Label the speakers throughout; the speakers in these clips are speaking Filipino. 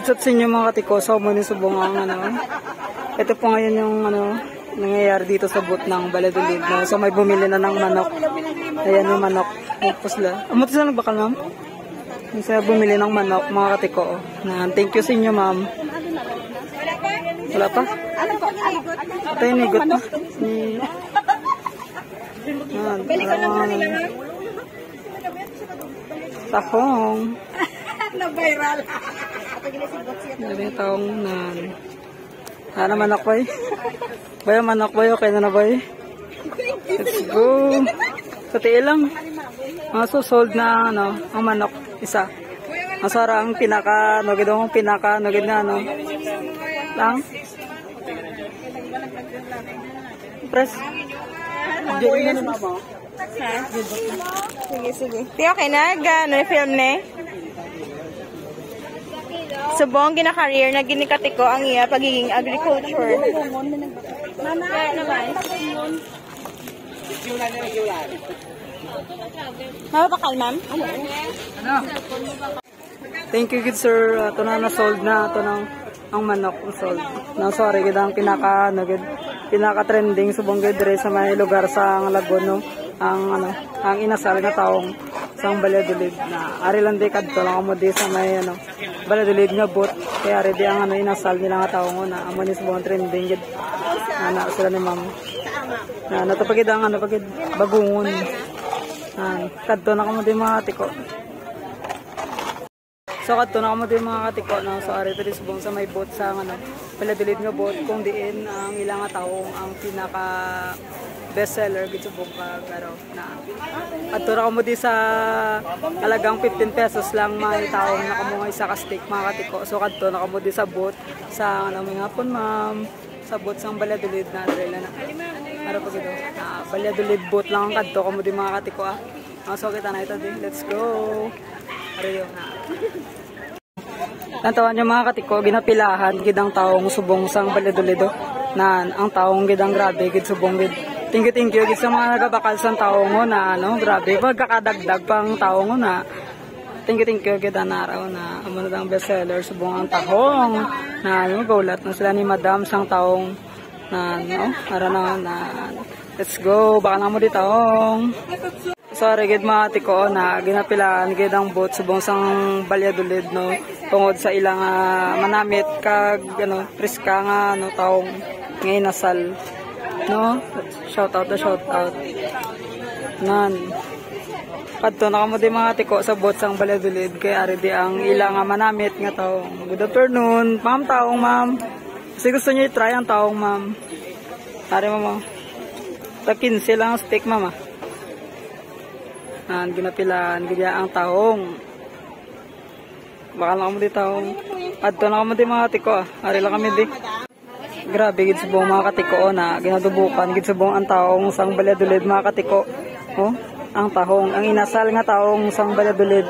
Speaker 1: What's up sa inyo mga katiko? So, muna subong ang ito po ngayon yung nangyayari dito sa booth ng Valladolid. No? So, may bumili na ng manok. Ayan yung manok. Pusla. Amo sa nagbakal, ma'am? Kasi bumili ng manok mga katiko. Thank you sa inyo, ma'am. Wala pa? Ito yung nigot pa. Tahong.
Speaker 2: Na-viral.
Speaker 1: Dali taong na manok boy. Boy, manok boy, okay na boy. Let's go. Sa tiil lang. So sold na ang manok isa. Masara ang pinaka gidong pinaka gid nga lang. Press.
Speaker 2: Sige. Di okay na? Film na subong gina-career na ginikatiko ang iya pagiging agriculture. Mama, naman. Mapapakal, ma'am?
Speaker 1: Thank you, good sir. Ito na sold na. Ito ang manok sold. Sorry, gid ang pinaka-trending subong gid sa may lugar sa Lagon, no? Ang inasal nga taong sang Valladolid na ari lang di kadto lang mo di sa may Valladolid nga bot kaya ari di ang inasal nila nga taong na amo ni subong trending gid sila ni ma'am na natupagid ang pagid bagungon kadto na kamo di mga tiko. So kadto na kamo di mga katiko so ari to di subong sa may bot sa Valladolid nga bot kung diin ang ilang nga taong ang pinaka bestseller gito subong kagaro na atura mo di sa talagang 15 pesos lang may taong nakamungay sa steak mga katiko. So kadto na mo di sa booth sa mga hapon ma'am sa booth sang Valladolid na adrela na para pag ito Valladolid booth lang ang kadto mo di mga katiko so kita na ito din, let's go ariyo na nantawan nyo mga katiko ginapilahan gidang taong subong sang Valladolid na ang taong gidang grabe gid subong gid. Thank you gid sa mga nagabakal sa taong mo na grabe pagkakadagdag pang taong mo na thank you gid na araw na amo na ang bestseller subong ang tahong na gaulat na sila ni madam sang taong na ara na let's go baka na mo di taong. Sorry gid mga tiko na ginapilaan gid ang boat subong sang Valladolid tungod sa ilang manamit kag priska nga taong ngayon nasal. Shout out nan kadto na kamo di mga tiko sa bot sang Valladolid kay ari di ang ilang manamit nga taong. Good afternoon ma'am taong ma'am kasi gusto niyo i-try ang taong ma'am ari mo ta 15 lang ang steak mama ginapilaan gaya ang taong baka lang kamo di taong kadto na kamo di mga tiko ari lang kami di. Grabe gid subong mga katiko na ginadubukan gid subong ang taong sang Valladolid mga katiko. Ang tahong ang inasal nga taong sang Valladolid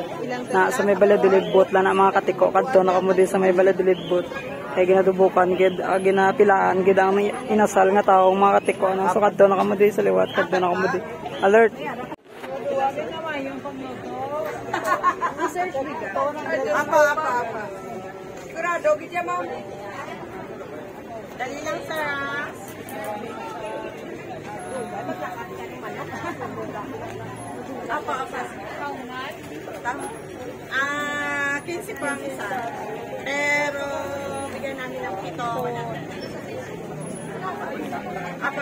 Speaker 1: na sa may Valladolid boat lang na mga katiko kadto na kamo di sa may Valladolid boat kay ginadubukan gid ginapilaan gid ang inasal nga taong mga katiko so kadto na kamo di sa liwat kadto na kamo di alert.
Speaker 2: Apa. Sigurado gid ya ma'am. Dali lang sa apa 15 po ang isa pero bigyan namin ng 7 apa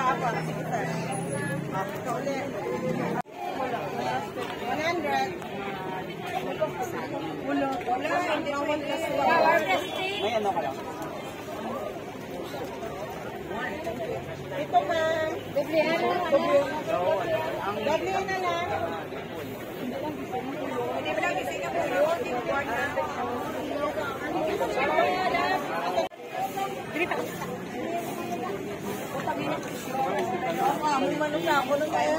Speaker 2: ito ulit 100 wala hindi ako 1 plus 1 may ka lang ito ma'am. Doblihan na lang. Hindi mo lang ising ang pulo. Hindi mo work na. Mumano na ako nung kaya.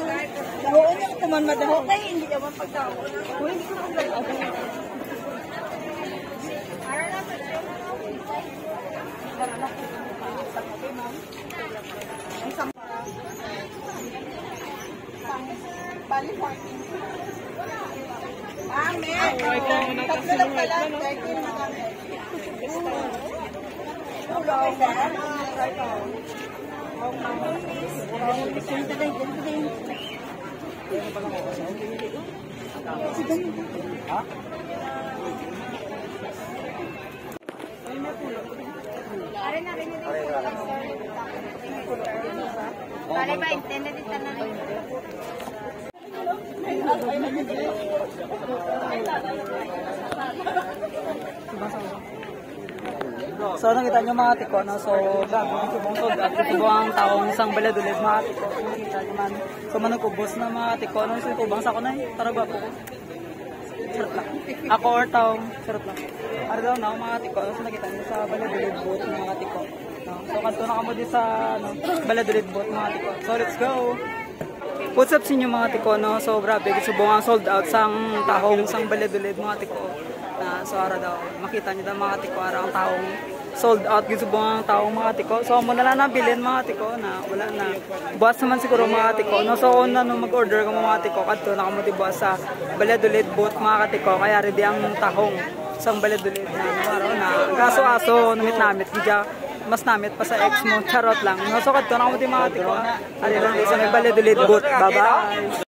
Speaker 2: Dahoon niya ito man madaho. Kaya hindi ka man pagdaho. Hindi ko pagdaho. Bali 14. Amen. Tatlo lang pala. 13 na kami. Vale, 20, necesita na rin.
Speaker 1: So nakita nyo mga tiko, no? So grabe, subong sold out. Subong ang taong isang Valladolid mga tiko. Nakita nyo man. So managkubos na mga tiko. No? So kubang sa ko na tara ba po? Sarap lang. Ako or taong, sarap lang. Ano daw na mga tiko. So nakita nyo sa Valladolid boat mga tiko. No? So kanto na kamo di sa Valladolid boat mga tiko. So let's go! What's up sa inyo mga tiko, no? So grabe, subong ang sold out sang tahong sang Valladolid mga tiko. So ara daw, makita niyo daw mga tiko, ara ang taong sold out, gisubong ang taong mga tiko. So mo na lang nabilin mga tiko na wala na. Buwas naman siguro mga tiko, no? So kung na mag-order ka mga tiko, kadto na kamo buwas sa Valladolid boat mga tiko, kaya ready ang tahong sang Valladolid na araw na. Kaso-aso namit-namit gidya. Mas namit pa sa ex mo, charot lang. So kadto na kamo mga tiko. Ali lang sa Valladolid boat. Bye-bye.